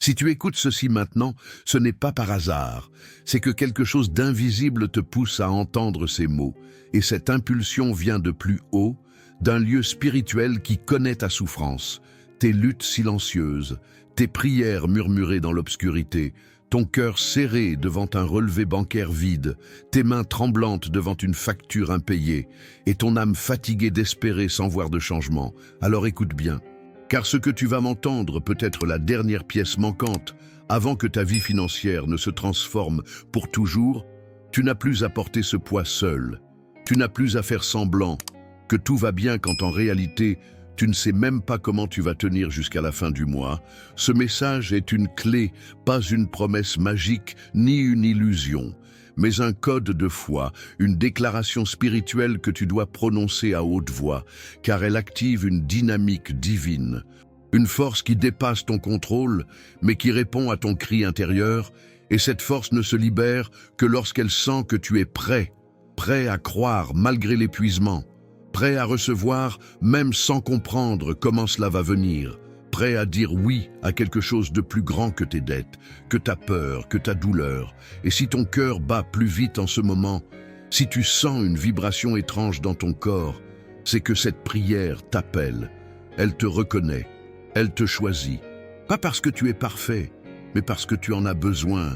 Si tu écoutes ceci maintenant, ce n'est pas par hasard, c'est que quelque chose d'invisible te pousse à entendre ces mots, et cette impulsion vient de plus haut, d'un lieu spirituel qui connaît ta souffrance, tes luttes silencieuses, tes prières murmurées dans l'obscurité, ton cœur serré devant un relevé bancaire vide, tes mains tremblantes devant une facture impayée, et ton âme fatiguée d'espérer sans voir de changement. Alors écoute bien. Car ce que tu vas m'entendre peut être la dernière pièce manquante avant que ta vie financière ne se transforme pour toujours. Tu n'as plus à porter ce poids seul. Tu n'as plus à faire semblant que tout va bien quand en réalité, tu ne sais même pas comment tu vas tenir jusqu'à la fin du mois. Ce message est une clé, pas une promesse magique ni une illusion, mais un code de foi, une déclaration spirituelle que tu dois prononcer à haute voix, car elle active une dynamique divine, une force qui dépasse ton contrôle, mais qui répond à ton cri intérieur, et cette force ne se libère que lorsqu'elle sent que tu es prêt à croire malgré l'épuisement, prêt à recevoir même sans comprendre comment cela va venir, prêt à dire oui à quelque chose de plus grand que tes dettes, que ta peur, que ta douleur. Et si ton cœur bat plus vite en ce moment, si tu sens une vibration étrange dans ton corps, c'est que cette prière t'appelle, elle te reconnaît, elle te choisit. Pas parce que tu es parfait, mais parce que tu en as besoin.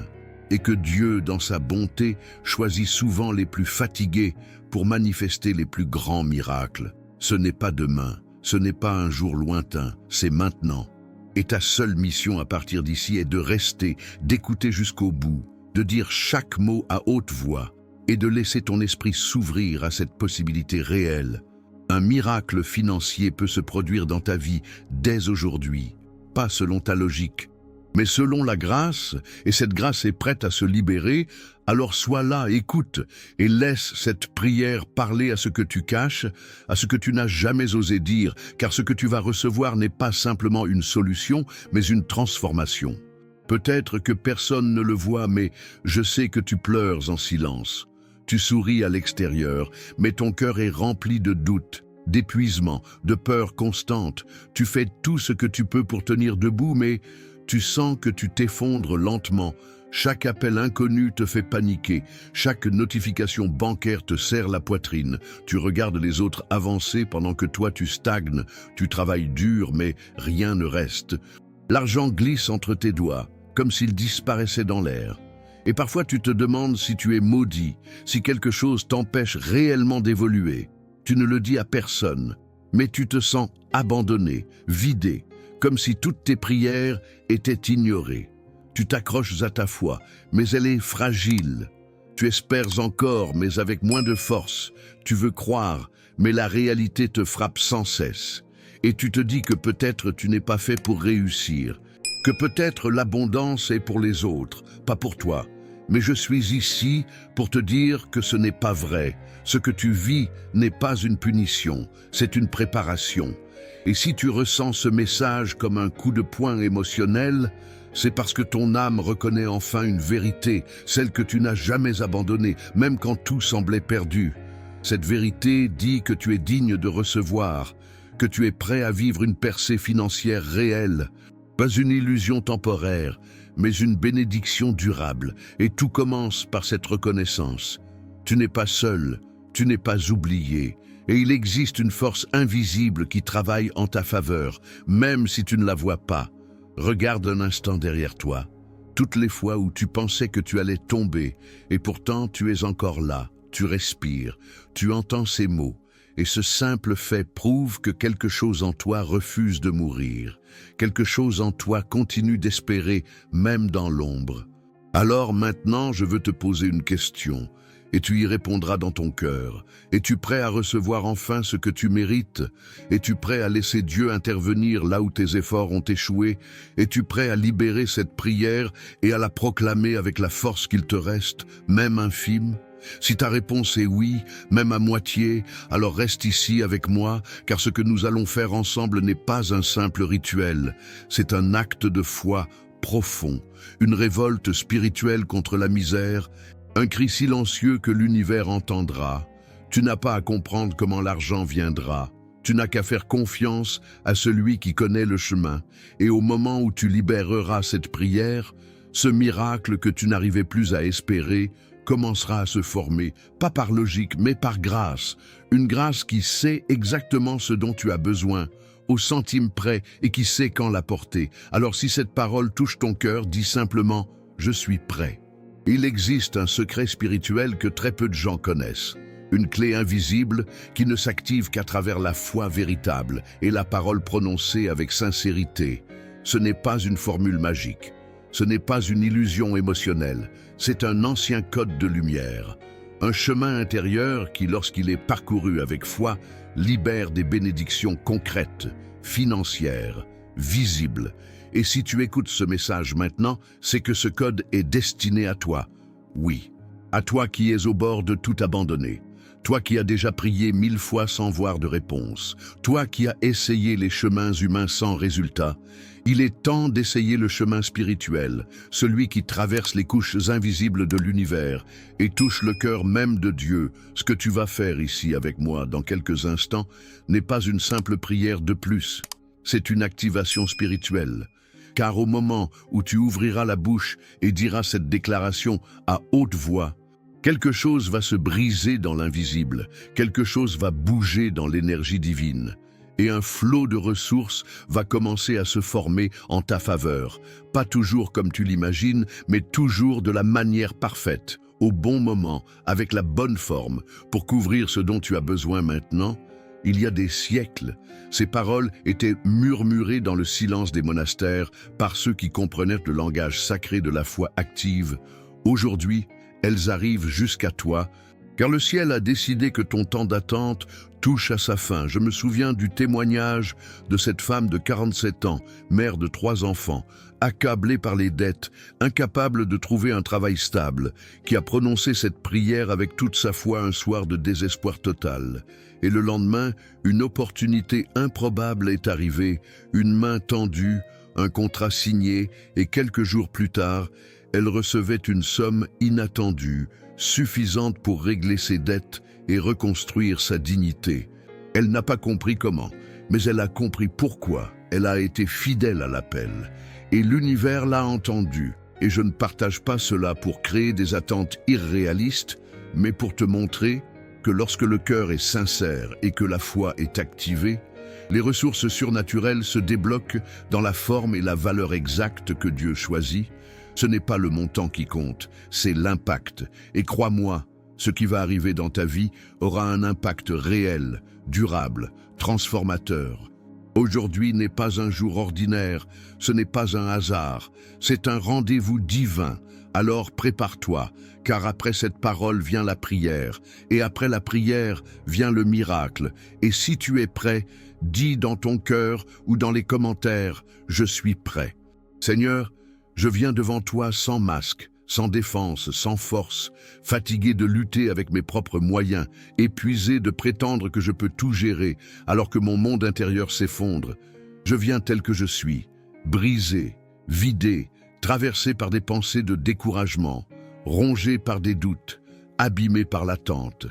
Et que Dieu, dans sa bonté, choisit souvent les plus fatigués pour manifester les plus grands miracles. Ce n'est pas demain. Ce n'est pas un jour lointain, c'est maintenant. Et ta seule mission à partir d'ici est de rester, d'écouter jusqu'au bout, de dire chaque mot à haute voix et de laisser ton esprit s'ouvrir à cette possibilité réelle. Un miracle financier peut se produire dans ta vie dès aujourd'hui, pas selon ta logique, mais selon la grâce, et cette grâce est prête à se libérer. Alors sois là, écoute, et laisse cette prière parler à ce que tu caches, à ce que tu n'as jamais osé dire, car ce que tu vas recevoir n'est pas simplement une solution, mais une transformation. Peut-être que personne ne le voit, mais je sais que tu pleures en silence. Tu souris à l'extérieur, mais ton cœur est rempli de doutes, d'épuisement, de peur constante. Tu fais tout ce que tu peux pour tenir debout, mais tu sens que tu t'effondres lentement. Chaque appel inconnu te fait paniquer. Chaque notification bancaire te serre la poitrine. Tu regardes les autres avancer pendant que toi tu stagnes. Tu travailles dur, mais rien ne reste. L'argent glisse entre tes doigts, comme s'il disparaissait dans l'air. Et parfois tu te demandes si tu es maudit, si quelque chose t'empêche réellement d'évoluer. Tu ne le dis à personne, mais tu te sens abandonné, vidé, comme si toutes tes prières étaient ignorées. Tu t'accroches à ta foi, mais elle est fragile. Tu espères encore, mais avec moins de force. Tu veux croire, mais la réalité te frappe sans cesse. Et tu te dis que peut-être tu n'es pas fait pour réussir, que peut-être l'abondance est pour les autres, pas pour toi. Mais je suis ici pour te dire que ce n'est pas vrai. Ce que tu vis n'est pas une punition, c'est une préparation. Et si tu ressens ce message comme un coup de poing émotionnel, c'est parce que ton âme reconnaît enfin une vérité, celle que tu n'as jamais abandonnée, même quand tout semblait perdu. Cette vérité dit que tu es digne de recevoir, que tu es prêt à vivre une percée financière réelle, pas une illusion temporaire, mais une bénédiction durable. Et tout commence par cette reconnaissance. Tu n'es pas seul, tu n'es pas oublié. Et il existe une force invisible qui travaille en ta faveur, même si tu ne la vois pas. Regarde un instant derrière toi. Toutes les fois où tu pensais que tu allais tomber, et pourtant tu es encore là, tu respires, tu entends ces mots. Et ce simple fait prouve que quelque chose en toi refuse de mourir. Quelque chose en toi continue d'espérer, même dans l'ombre. Alors maintenant, je veux te poser une question. Et tu y répondras dans ton cœur. Es-tu prêt à recevoir enfin ce que tu mérites? Es-tu prêt à laisser Dieu intervenir là où tes efforts ont échoué? Es-tu prêt à libérer cette prière et à la proclamer avec la force qu'il te reste, même infime? Si ta réponse est oui, même à moitié, alors reste ici avec moi, car ce que nous allons faire ensemble n'est pas un simple rituel. C'est un acte de foi profond, une révolte spirituelle contre la misère, un cri silencieux que l'univers entendra. Tu n'as pas à comprendre comment l'argent viendra. Tu n'as qu'à faire confiance à celui qui connaît le chemin, et au moment où tu libéreras cette prière, ce miracle que tu n'arrivais plus à espérer commencera à se former, pas par logique, mais par grâce. Une grâce qui sait exactement ce dont tu as besoin, au centime près, et qui sait quand l'apporter. Alors si cette parole touche ton cœur, dis simplement « Je suis prêt ». Il existe un secret spirituel que très peu de gens connaissent. Une clé invisible qui ne s'active qu'à travers la foi véritable et la parole prononcée avec sincérité. Ce n'est pas une formule magique. Ce n'est pas une illusion émotionnelle. C'est un ancien code de lumière. Un chemin intérieur qui, lorsqu'il est parcouru avec foi, libère des bénédictions concrètes, financières, visibles. Et si tu écoutes ce message maintenant, c'est que ce code est destiné à toi. Oui, à toi qui es au bord de tout abandonner. Toi qui as déjà prié 1000 fois sans voir de réponse. Toi qui as essayé les chemins humains sans résultat. Il est temps d'essayer le chemin spirituel, celui qui traverse les couches invisibles de l'univers et touche le cœur même de Dieu. Ce que tu vas faire ici avec moi dans quelques instants n'est pas une simple prière de plus. C'est une activation spirituelle. Car au moment où tu ouvriras la bouche et diras cette déclaration à haute voix, quelque chose va se briser dans l'invisible, quelque chose va bouger dans l'énergie divine. Et un flot de ressources va commencer à se former en ta faveur. Pas toujours comme tu l'imagines, mais toujours de la manière parfaite, au bon moment, avec la bonne forme, pour couvrir ce dont tu as besoin maintenant. Il y a des siècles, ces paroles étaient murmurées dans le silence des monastères par ceux qui comprenaient le langage sacré de la foi active. Aujourd'hui, elles arrivent jusqu'à toi, car le ciel a décidé que ton temps d'attente touche à sa fin. Je me souviens du témoignage de cette femme de 47 ans, mère de 3 enfants, accablée par les dettes, incapable de trouver un travail stable, qui a prononcé cette prière avec toute sa foi un soir de désespoir total. Et le lendemain, une opportunité improbable est arrivée, une main tendue, un contrat signé, et quelques jours plus tard, elle recevait une somme inattendue, suffisante pour régler ses dettes et reconstruire sa dignité. Elle n'a pas compris comment, mais elle a compris pourquoi. Elle a été fidèle à l'appel. Et l'univers l'a entendu. Et je ne partage pas cela pour créer des attentes irréalistes, mais pour te montrer que lorsque le cœur est sincère et que la foi est activée, les ressources surnaturelles se débloquent dans la forme et la valeur exacte que Dieu choisit. Ce n'est pas le montant qui compte, c'est l'impact. Et crois-moi, ce qui va arriver dans ta vie aura un impact réel, durable, transformateur. Aujourd'hui n'est pas un jour ordinaire, ce n'est pas un hasard, c'est un rendez-vous divin. Alors prépare-toi, car après cette parole vient la prière, et après la prière vient le miracle. Et si tu es prêt, dis dans ton cœur ou dans les commentaires, « Je suis prêt ». Seigneur, je viens devant toi sans masque, sans défense, sans force, fatigué de lutter avec mes propres moyens, épuisé de prétendre que je peux tout gérer alors que mon monde intérieur s'effondre. Je viens tel que je suis, brisé, vidé, traversé par des pensées de découragement, rongé par des doutes, abîmé par l'attente,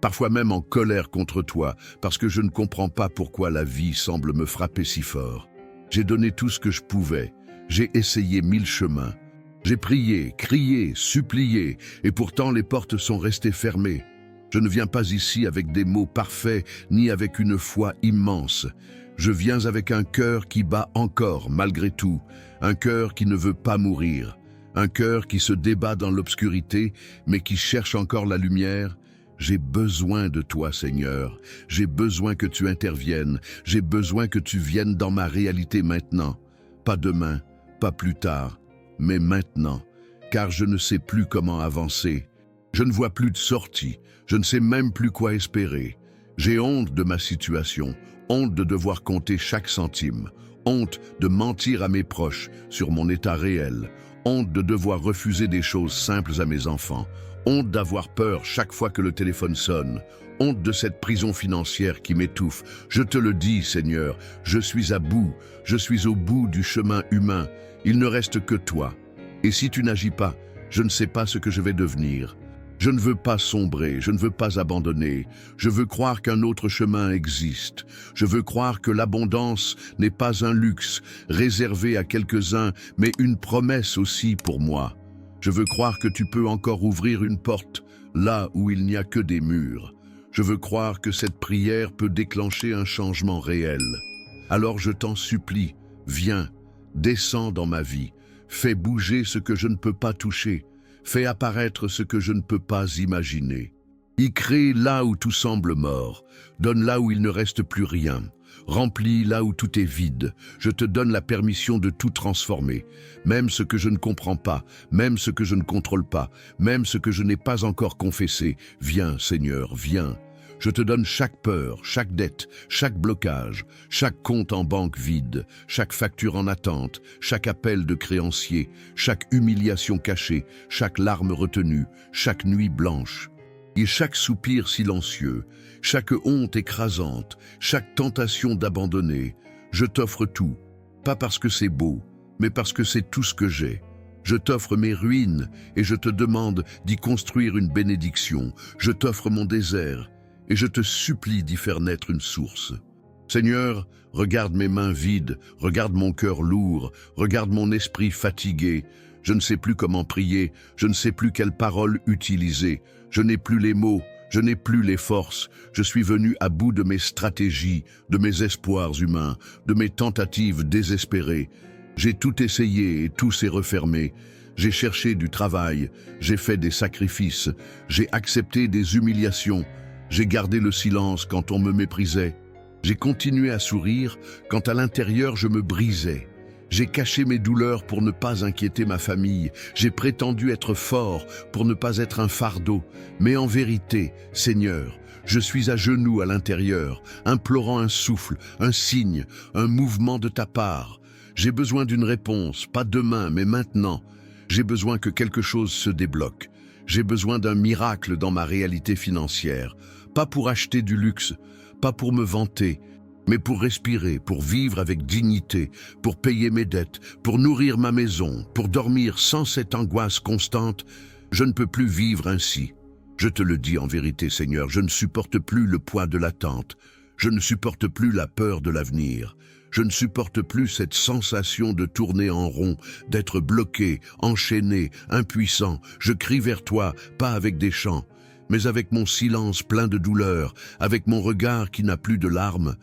parfois même en colère contre toi parce que je ne comprends pas pourquoi la vie semble me frapper si fort. J'ai donné tout ce que je pouvais. J'ai essayé 1000 chemins. J'ai prié, crié, supplié, et pourtant les portes sont restées fermées. Je ne viens pas ici avec des mots parfaits, ni avec une foi immense. Je viens avec un cœur qui bat encore, malgré tout, un cœur qui ne veut pas mourir, un cœur qui se débat dans l'obscurité, mais qui cherche encore la lumière. J'ai besoin de toi, Seigneur. J'ai besoin que tu interviennes. J'ai besoin que tu viennes dans ma réalité maintenant. Pas demain, pas plus tard, mais maintenant, car je ne sais plus comment avancer. Je ne vois plus de sortie, je ne sais même plus quoi espérer. J'ai honte de ma situation, honte de devoir compter chaque centime, honte de mentir à mes proches sur mon état réel, honte de devoir refuser des choses simples à mes enfants, honte d'avoir peur chaque fois que le téléphone sonne, honte de cette prison financière qui m'étouffe. Je te le dis, Seigneur, je suis à bout, je suis au bout du chemin humain. Il ne reste que toi. Et si tu n'agis pas, je ne sais pas ce que je vais devenir. Je ne veux pas sombrer, je ne veux pas abandonner. Je veux croire qu'un autre chemin existe. Je veux croire que l'abondance n'est pas un luxe réservé à quelques-uns, mais une promesse aussi pour moi. Je veux croire que tu peux encore ouvrir une porte là où il n'y a que des murs. Je veux croire que cette prière peut déclencher un changement réel. Alors je t'en supplie, viens, descends dans ma vie, fais bouger ce que je ne peux pas toucher. Fais apparaître ce que je ne peux pas imaginer. Y crée là où tout semble mort. Donne là où il ne reste plus rien. Remplis là où tout est vide. Je te donne la permission de tout transformer. Même ce que je ne comprends pas, même ce que je ne contrôle pas, même ce que je n'ai pas encore confessé. Viens, Seigneur, viens. Je te donne chaque peur, chaque dette, chaque blocage, chaque compte en banque vide, chaque facture en attente, chaque appel de créancier, chaque humiliation cachée, chaque larme retenue, chaque nuit blanche. Et chaque soupir silencieux, chaque honte écrasante, chaque tentation d'abandonner. Je t'offre tout, pas parce que c'est beau, mais parce que c'est tout ce que j'ai. Je t'offre mes ruines et je te demande d'y construire une bénédiction. Je t'offre mon désert et je te supplie d'y faire naître une source. Seigneur, regarde mes mains vides, regarde mon cœur lourd, regarde mon esprit fatigué. Je ne sais plus comment prier, je ne sais plus quelles paroles utiliser. Je n'ai plus les mots, je n'ai plus les forces. Je suis venu à bout de mes stratégies, de mes espoirs humains, de mes tentatives désespérées. J'ai tout essayé et tout s'est refermé. J'ai cherché du travail, j'ai fait des sacrifices, j'ai accepté des humiliations. J'ai gardé le silence quand on me méprisait. J'ai continué à sourire quand à l'intérieur je me brisais. J'ai caché mes douleurs pour ne pas inquiéter ma famille. J'ai prétendu être fort pour ne pas être un fardeau. Mais en vérité, Seigneur, je suis à genoux à l'intérieur, implorant un souffle, un signe, un mouvement de ta part. J'ai besoin d'une réponse, pas demain, mais maintenant. J'ai besoin que quelque chose se débloque. J'ai besoin d'un miracle dans ma réalité financière. Pas pour acheter du luxe, pas pour me vanter, mais pour respirer, pour vivre avec dignité, pour payer mes dettes, pour nourrir ma maison, pour dormir sans cette angoisse constante. Je ne peux plus vivre ainsi. Je te le dis en vérité, Seigneur, je ne supporte plus le poids de l'attente. Je ne supporte plus la peur de l'avenir. Je ne supporte plus cette sensation de tourner en rond, d'être bloqué, enchaîné, impuissant. Je crie vers toi, pas avec des chants, mais avec mon silence plein de douleur, avec mon regard qui n'a plus de larmes,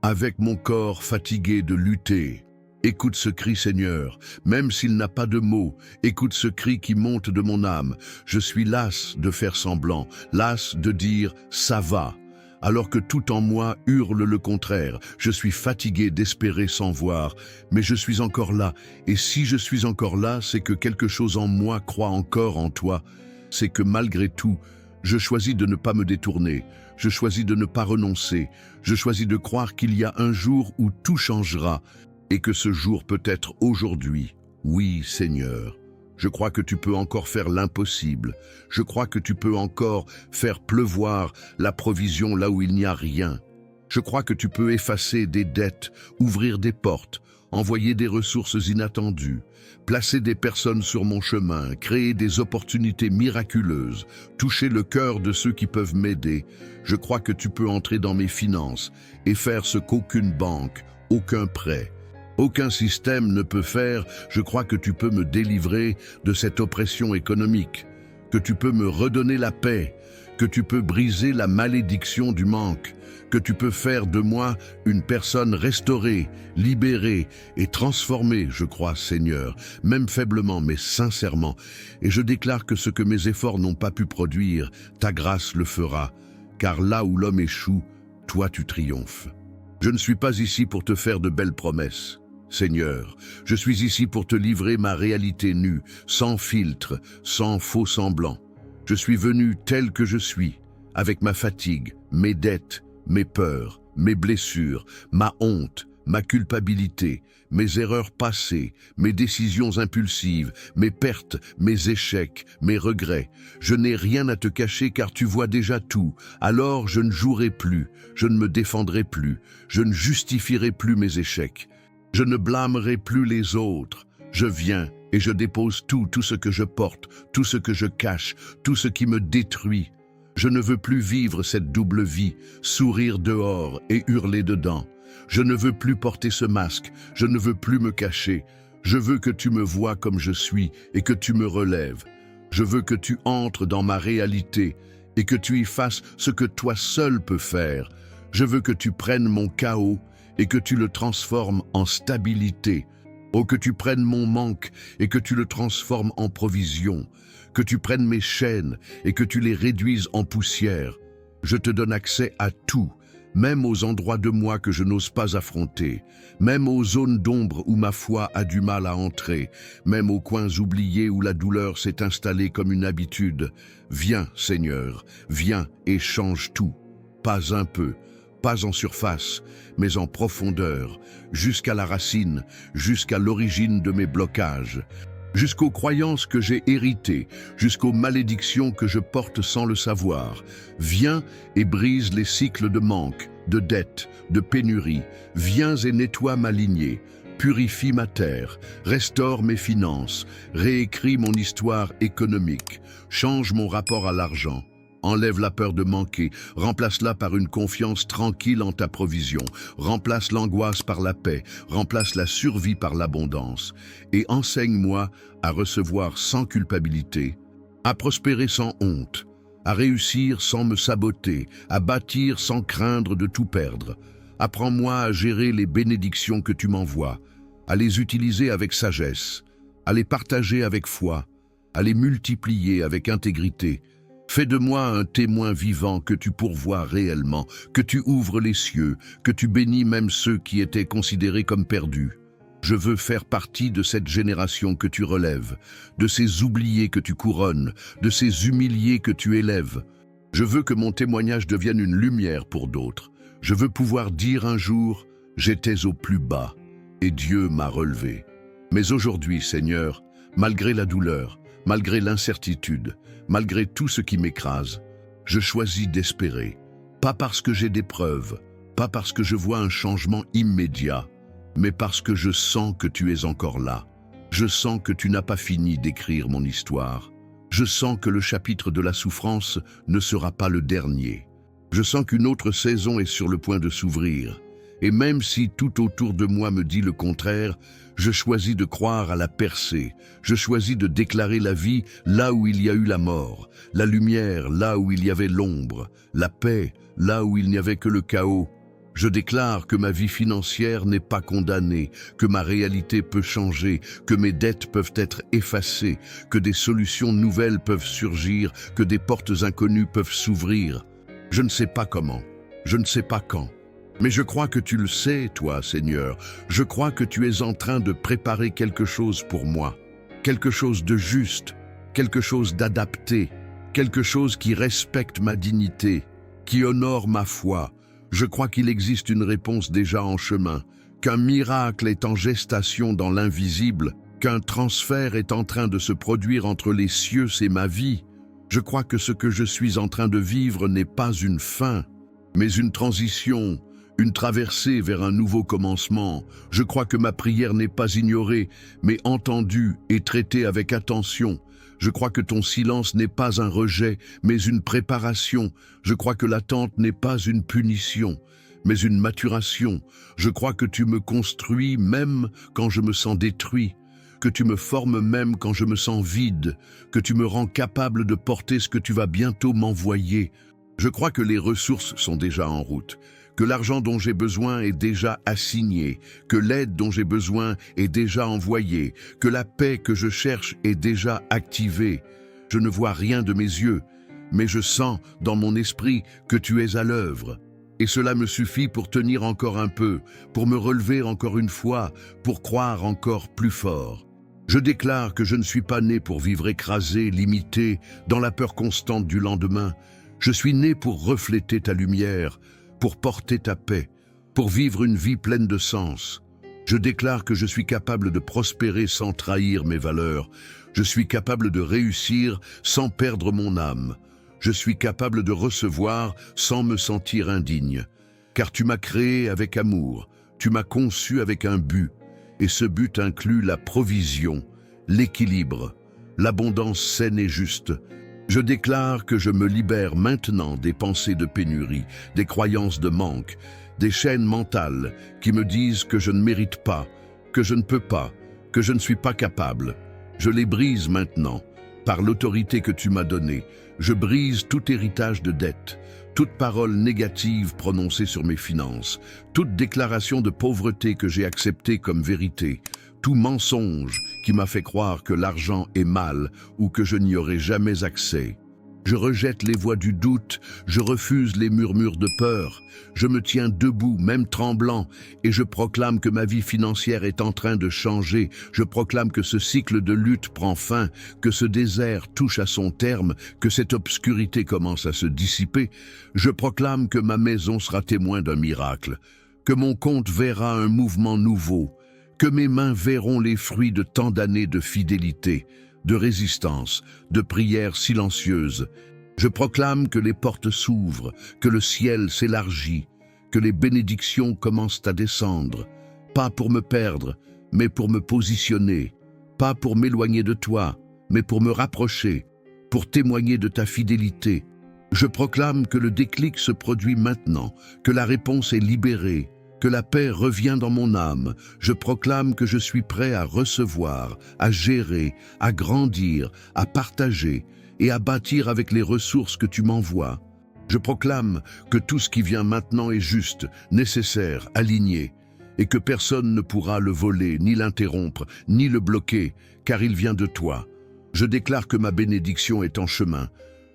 avec mon corps fatigué de lutter. Écoute ce cri, Seigneur, même s'il n'a pas de mots. Écoute ce cri qui monte de mon âme. Je suis las de faire semblant, las de dire « ça va ». Alors que tout en moi hurle le contraire. Je suis fatigué d'espérer sans voir, mais je suis encore là. Et si je suis encore là, c'est que quelque chose en moi croit encore en toi. C'est que malgré tout, je choisis de ne pas me détourner. Je choisis de ne pas renoncer. Je choisis de croire qu'il y a un jour où tout changera et que ce jour peut être aujourd'hui. Oui, Seigneur. Je crois que tu peux encore faire l'impossible. Je crois que tu peux encore faire pleuvoir la provision là où il n'y a rien. Je crois que tu peux effacer des dettes, ouvrir des portes, envoyer des ressources inattendues, placer des personnes sur mon chemin, créer des opportunités miraculeuses, toucher le cœur de ceux qui peuvent m'aider. Je crois que tu peux entrer dans mes finances et faire ce qu'aucune banque, aucun prêt, aucun système ne peut faire. Je crois que tu peux me délivrer de cette oppression économique, que tu peux me redonner la paix, que tu peux briser la malédiction du manque, que tu peux faire de moi une personne restaurée, libérée et transformée, je crois, Seigneur, même faiblement mais sincèrement. Et je déclare que ce que mes efforts n'ont pas pu produire, ta grâce le fera, car là où l'homme échoue, toi tu triomphes. Je ne suis pas ici pour te faire de belles promesses. Seigneur, je suis ici pour te livrer ma réalité nue, sans filtre, sans faux semblant. Je suis venu tel que je suis, avec ma fatigue, mes dettes, mes peurs, mes blessures, ma honte, ma culpabilité, mes erreurs passées, mes décisions impulsives, mes pertes, mes échecs, mes regrets. Je n'ai rien à te cacher car tu vois déjà tout. Alors je ne jouerai plus, je ne me défendrai plus, je ne justifierai plus mes échecs. Je ne blâmerai plus les autres. Je viens Et je dépose tout ce que je porte, tout ce que je cache, tout ce qui me détruit. Je ne veux plus vivre cette double vie, sourire dehors et hurler dedans. Je ne veux plus porter ce masque, je ne veux plus me cacher. Je veux que tu me vois comme je suis et que tu me relèves. Je veux que tu entres dans ma réalité et que tu y fasses ce que toi seul peux faire. Je veux que tu prennes mon chaos et que tu le transformes en stabilité. Oh, que tu prennes mon manque et que tu le transformes en provision. Que tu prennes mes chaînes et que tu les réduises en poussière. Je te donne accès à tout, même aux endroits de moi que je n'ose pas affronter, même aux zones d'ombre où ma foi a du mal à entrer, même aux coins oubliés où la douleur s'est installée comme une habitude. Viens, Seigneur, viens et change tout. Pas un peu, pas en surface, mais en profondeur, jusqu'à la racine, jusqu'à l'origine de mes blocages, jusqu'aux croyances que j'ai héritées, jusqu'aux malédictions que je porte sans le savoir. Viens et brise les cycles de manque, de dette, de pénurie. Viens et nettoie ma lignée. Purifie ma terre, restaure mes finances, réécris mon histoire économique, change mon rapport à l'argent. Enlève la peur de manquer, remplace-la par une confiance tranquille en ta provision, remplace l'angoisse par la paix, remplace la survie par l'abondance, et enseigne-moi à recevoir sans culpabilité, à prospérer sans honte, à réussir sans me saboter, à bâtir sans craindre de tout perdre. Apprends-moi à gérer les bénédictions que tu m'envoies, à les utiliser avec sagesse, à les partager avec foi, à les multiplier avec intégrité. Fais de moi un témoin vivant que tu pourvois réellement, que tu ouvres les cieux, que tu bénis même ceux qui étaient considérés comme perdus. Je veux faire partie de cette génération que tu relèves, de ces oubliés que tu couronnes, de ces humiliés que tu élèves. Je veux que mon témoignage devienne une lumière pour d'autres. Je veux pouvoir dire un jour, j'étais au plus bas, et Dieu m'a relevé. Mais aujourd'hui, Seigneur, malgré la douleur, malgré l'incertitude, malgré tout ce qui m'écrase, je choisis d'espérer. Pas parce que j'ai des preuves, pas parce que je vois un changement immédiat, mais parce que je sens que tu es encore là. Je sens que tu n'as pas fini d'écrire mon histoire. Je sens que le chapitre de la souffrance ne sera pas le dernier. Je sens qu'une autre saison est sur le point de s'ouvrir. Et même si tout autour de moi me dit le contraire, je choisis de croire à la percée. Je choisis de déclarer la vie là où il y a eu la mort, la lumière là où il y avait l'ombre, la paix là où il n'y avait que le chaos. Je déclare que ma vie financière n'est pas condamnée, que ma réalité peut changer, que mes dettes peuvent être effacées, que des solutions nouvelles peuvent surgir, que des portes inconnues peuvent s'ouvrir. Je ne sais pas comment, je ne sais pas quand. Mais je crois que tu le sais, toi, Seigneur. Je crois que tu es en train de préparer quelque chose pour moi. Quelque chose de juste, quelque chose d'adapté, quelque chose qui respecte ma dignité, qui honore ma foi. Je crois qu'il existe une réponse déjà en chemin, qu'un miracle est en gestation dans l'invisible, qu'un transfert est en train de se produire entre les cieux et ma vie. Je crois que ce que je suis en train de vivre n'est pas une fin, mais une transition, une traversée vers un nouveau commencement. Je crois que ma prière n'est pas ignorée, mais entendue et traitée avec attention. Je crois que ton silence n'est pas un rejet, mais une préparation. Je crois que l'attente n'est pas une punition, mais une maturation. Je crois que tu me construis même quand je me sens détruit, que tu me formes même quand je me sens vide, que tu me rends capable de porter ce que tu vas bientôt m'envoyer. Je crois que les ressources sont déjà en route, que l'argent dont j'ai besoin est déjà assigné, que l'aide dont j'ai besoin est déjà envoyée, que la paix que je cherche est déjà activée. Je ne vois rien de mes yeux, mais je sens dans mon esprit que tu es à l'œuvre. Et cela me suffit pour tenir encore un peu, pour me relever encore une fois, pour croire encore plus fort. Je déclare que je ne suis pas né pour vivre écrasé, limité, dans la peur constante du lendemain. Je suis né pour refléter ta lumière, pour porter ta paix, pour vivre une vie pleine de sens. Je déclare que je suis capable de prospérer sans trahir mes valeurs. Je suis capable de réussir sans perdre mon âme. Je suis capable de recevoir sans me sentir indigne. Car tu m'as créé avec amour, tu m'as conçu avec un but, et ce but inclut la provision l'équilibre, l'abondance saine et juste. Je déclare que je me libère maintenant des pensées de pénurie, des croyances de manque, des chaînes mentales qui me disent que je ne mérite pas, que je ne peux pas, que je ne suis pas capable. Je les brise maintenant, par l'autorité que tu m'as donnée. Je brise tout héritage de dette, toute parole négative prononcée sur mes finances, toute déclaration de pauvreté que j'ai acceptée comme vérité, tout mensonge qui m'a fait croire que l'argent est mal ou que je n'y aurai jamais accès. Je rejette les voix du doute, je refuse les murmures de peur, je me tiens debout, même tremblant, et je proclame que ma vie financière est en train de changer. Je proclame que ce cycle de lutte prend fin, que ce désert touche à son terme, que cette obscurité commence à se dissiper. Je proclame que ma maison sera témoin d'un miracle, que mon compte verra un mouvement nouveau, que mes mains verront les fruits de tant d'années de fidélité, de résistance, de prières silencieuses. Je proclame que les portes s'ouvrent, que le ciel s'élargit, que les bénédictions commencent à descendre, pas pour me perdre, mais pour me positionner, pas pour m'éloigner de toi, mais pour me rapprocher, pour témoigner de ta fidélité. Je proclame que le déclic se produit maintenant, que la réponse est libérée, que la paix revient dans mon âme. Je proclame que je suis prêt à recevoir, à gérer, à grandir, à partager et à bâtir avec les ressources que tu m'envoies. Je proclame que tout ce qui vient maintenant est juste, nécessaire, aligné, et que personne ne pourra le voler, ni l'interrompre, ni le bloquer, car il vient de toi. Je déclare que ma bénédiction est en chemin.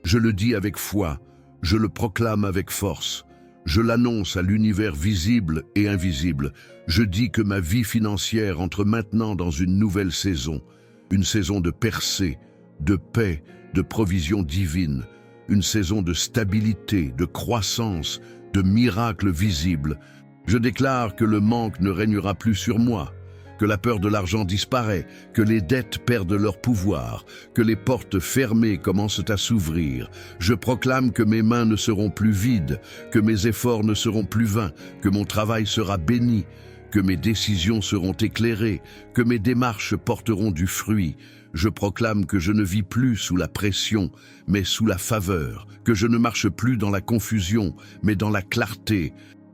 Je le dis avec foi, je le proclame avec force. Je l'annonce à l'univers visible et invisible. Je dis que ma vie financière entre maintenant dans une nouvelle saison, une saison de percée, de paix, de provision divine, une saison de stabilité, de croissance, de miracles visibles. Je déclare que le manque ne régnera plus sur moi, que la peur de l'argent disparaît, que les dettes perdent leur pouvoir, que les portes fermées commencent à s'ouvrir. Je proclame que mes mains ne seront plus vides, que mes efforts ne seront plus vains, que mon travail sera béni, que mes décisions seront éclairées, que mes démarches porteront du fruit. Je proclame que je ne vis plus sous la pression, mais sous la faveur, que je ne marche plus dans la confusion, mais dans la clarté,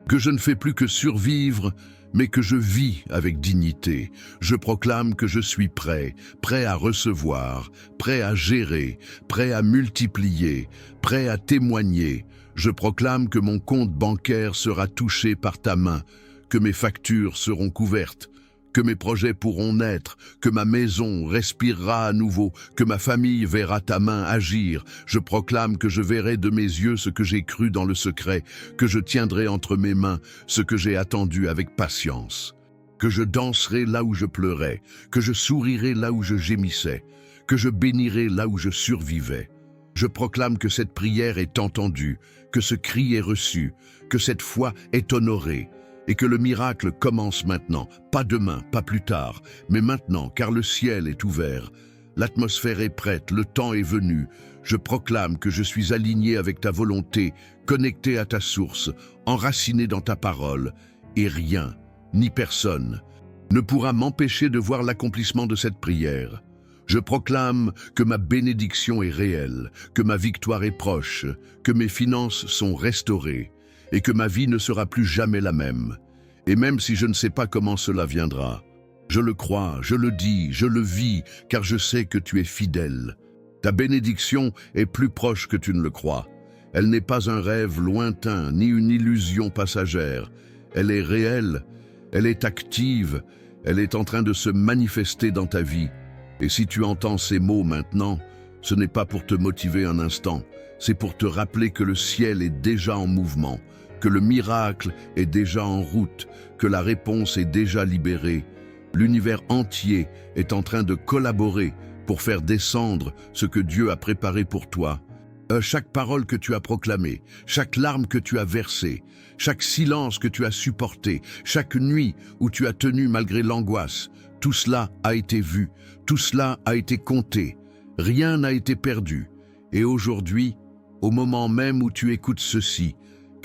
que je ne fais plus que survivre, mais que je vis avec dignité. Je proclame que je suis prêt, prêt à recevoir, prêt à gérer, prêt à multiplier, prêt à témoigner. Je proclame que mon compte bancaire sera touché par ta main, que mes factures seront couvertes, que mes projets pourront naître, que ma maison respirera à nouveau, que ma famille verra ta main agir. Je proclame que je verrai de mes yeux ce que j'ai cru dans le secret, que je tiendrai entre mes mains ce que j'ai attendu avec patience, que je danserai là où je pleurais, que je sourirai là où je gémissais, que je bénirai là où je survivais. Je proclame que cette prière est entendue, que ce cri est reçu, que cette foi est honorée, et que le miracle commence maintenant, pas demain, pas plus tard, mais maintenant, car le ciel est ouvert. L'atmosphère est prête, le temps est venu. Je proclame que je suis aligné avec ta volonté, connecté à ta source, enraciné dans ta parole, et rien, ni personne, ne pourra m'empêcher de voir l'accomplissement de cette prière. Je proclame que ma bénédiction est réelle, que ma victoire est proche, que mes finances sont restaurées, et que ma vie ne sera plus jamais la même. Et même si je ne sais pas comment cela viendra, je le crois, je le dis, je le vis, car je sais que tu es fidèle. Ta bénédiction est plus proche que tu ne le crois. Elle n'est pas un rêve lointain, ni une illusion passagère. Elle est réelle, elle est active, elle est en train de se manifester dans ta vie. Et si tu entends ces mots maintenant, ce n'est pas pour te motiver un instant, c'est pour te rappeler que le ciel est déjà en mouvement, que le miracle est déjà en route, que la réponse est déjà libérée. L'univers entier est en train de collaborer pour faire descendre ce que Dieu a préparé pour toi. Chaque parole que tu as proclamée, chaque larme que tu as versée, chaque silence que tu as supporté, chaque nuit où tu as tenu malgré l'angoisse, tout cela a été vu, tout cela a été compté. Rien n'a été perdu. Et aujourd'hui, au moment même où tu écoutes ceci,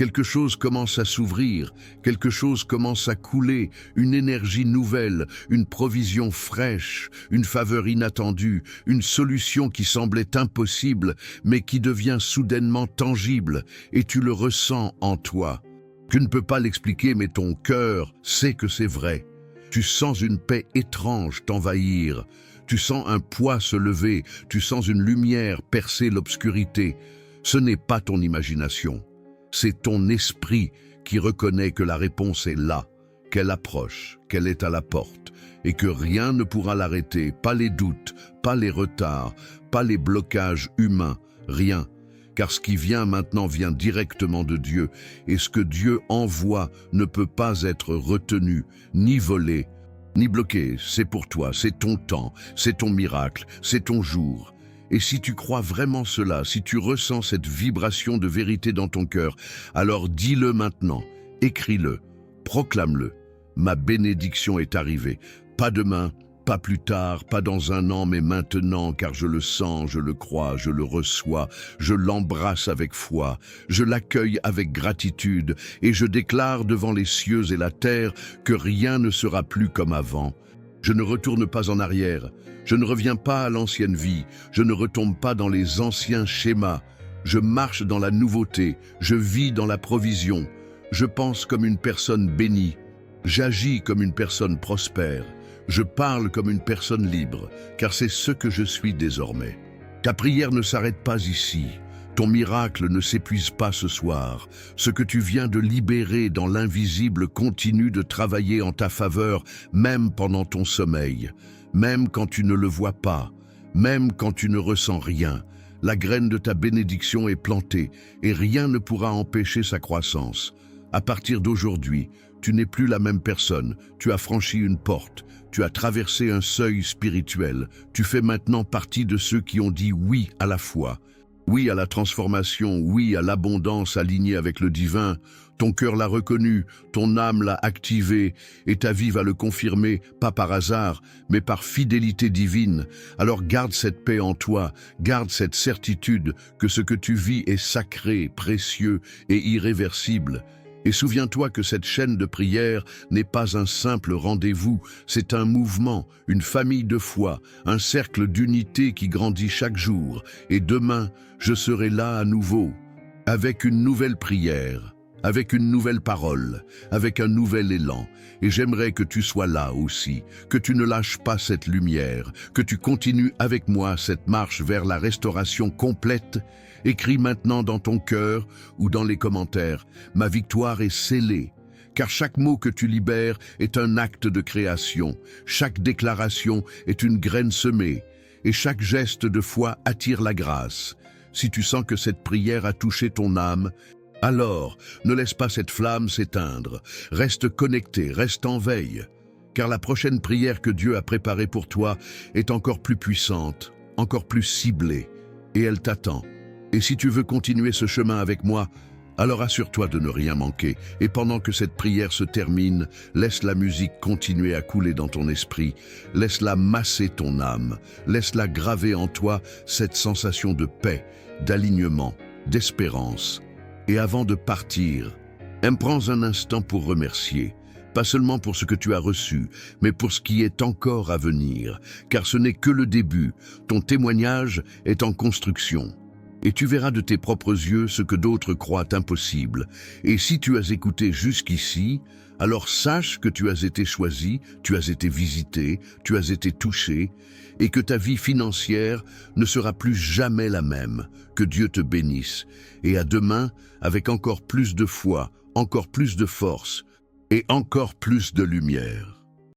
Quelque chose commence à s'ouvrir, quelque chose commence à couler, une énergie nouvelle, une provision fraîche, une faveur inattendue, une solution qui semblait impossible, mais qui devient soudainement tangible, et tu le ressens en toi. Tu ne peux pas l'expliquer, mais ton cœur sait que c'est vrai. Tu sens une paix étrange t'envahir. Tu sens un poids se lever, tu sens une lumière percer l'obscurité. Ce n'est pas ton imagination, c'est ton esprit qui reconnaît que la réponse est là, qu'elle approche, qu'elle est à la porte, et que rien ne pourra l'arrêter, pas les doutes, pas les retards, pas les blocages humains, rien. Car ce qui vient maintenant vient directement de Dieu, et ce que Dieu envoie ne peut pas être retenu, ni volé, ni bloqué. C'est pour toi, c'est ton temps, c'est ton miracle, c'est ton jour. Et si tu crois vraiment cela, si tu ressens cette vibration de vérité dans ton cœur, alors dis-le maintenant, écris-le, proclame-le. Ma bénédiction est arrivée, pas demain, pas plus tard, pas dans un an, mais maintenant, car je le sens, je le crois, je le reçois, je l'embrasse avec foi, je l'accueille avec gratitude, et je déclare devant les cieux et la terre que rien ne sera plus comme avant. Je ne retourne pas en arrière, je ne reviens pas à l'ancienne vie, je ne retombe pas dans les anciens schémas, je marche dans la nouveauté, je vis dans la provision, je pense comme une personne bénie, j'agis comme une personne prospère. Je parle comme une personne libre, car c'est ce que je suis désormais. Ta prière ne s'arrête pas ici. Ton miracle ne s'épuise pas ce soir. Ce que tu viens de libérer dans l'invisible continue de travailler en ta faveur, même pendant ton sommeil, même quand tu ne le vois pas, même quand tu ne ressens rien. La graine de ta bénédiction est plantée, et rien ne pourra empêcher sa croissance. À partir d'aujourd'hui, tu n'es plus la même personne, tu as franchi une porte, tu as traversé un seuil spirituel, tu fais maintenant partie de ceux qui ont dit oui à la foi, oui à la transformation, oui à l'abondance alignée avec le divin. Ton cœur l'a reconnu, ton âme l'a activé, et ta vie va le confirmer, pas par hasard, mais par fidélité divine. Alors garde cette paix en toi, garde cette certitude que ce que tu vis est sacré, précieux et irréversible. Et souviens-toi que cette chaîne de prière n'est pas un simple rendez-vous, c'est un mouvement, une famille de foi, un cercle d'unité qui grandit chaque jour. Et demain, je serai là à nouveau, avec une nouvelle prière, avec une nouvelle parole, avec un nouvel élan. Et j'aimerais que tu sois là aussi, que tu ne lâches pas cette lumière, que tu continues avec moi cette marche vers la restauration complète. Écris maintenant dans ton cœur ou dans les commentaires, ma victoire est scellée, car chaque mot que tu libères est un acte de création, chaque déclaration est une graine semée, et chaque geste de foi attire la grâce. Si tu sens que cette prière a touché ton âme, alors ne laisse pas cette flamme s'éteindre, reste connecté, reste en veille, car la prochaine prière que Dieu a préparée pour toi est encore plus puissante, encore plus ciblée, et elle t'attend. Et si tu veux continuer ce chemin avec moi, alors assure-toi de ne rien manquer. Et pendant que cette prière se termine, laisse la musique continuer à couler dans ton esprit. Laisse-la masser ton âme. Laisse-la graver en toi cette sensation de paix, d'alignement, d'espérance. Et avant de partir, prends un instant pour remercier. Pas seulement pour ce que tu as reçu, mais pour ce qui est encore à venir. Car ce n'est que le début. Ton témoignage est en construction. Et tu verras de tes propres yeux ce que d'autres croient impossible. Et si tu as écouté jusqu'ici, alors sache que tu as été choisi, tu as été visité, tu as été touché, et que ta vie financière ne sera plus jamais la même. Que Dieu te bénisse. Et à demain, avec encore plus de foi, encore plus de force, et encore plus de lumière.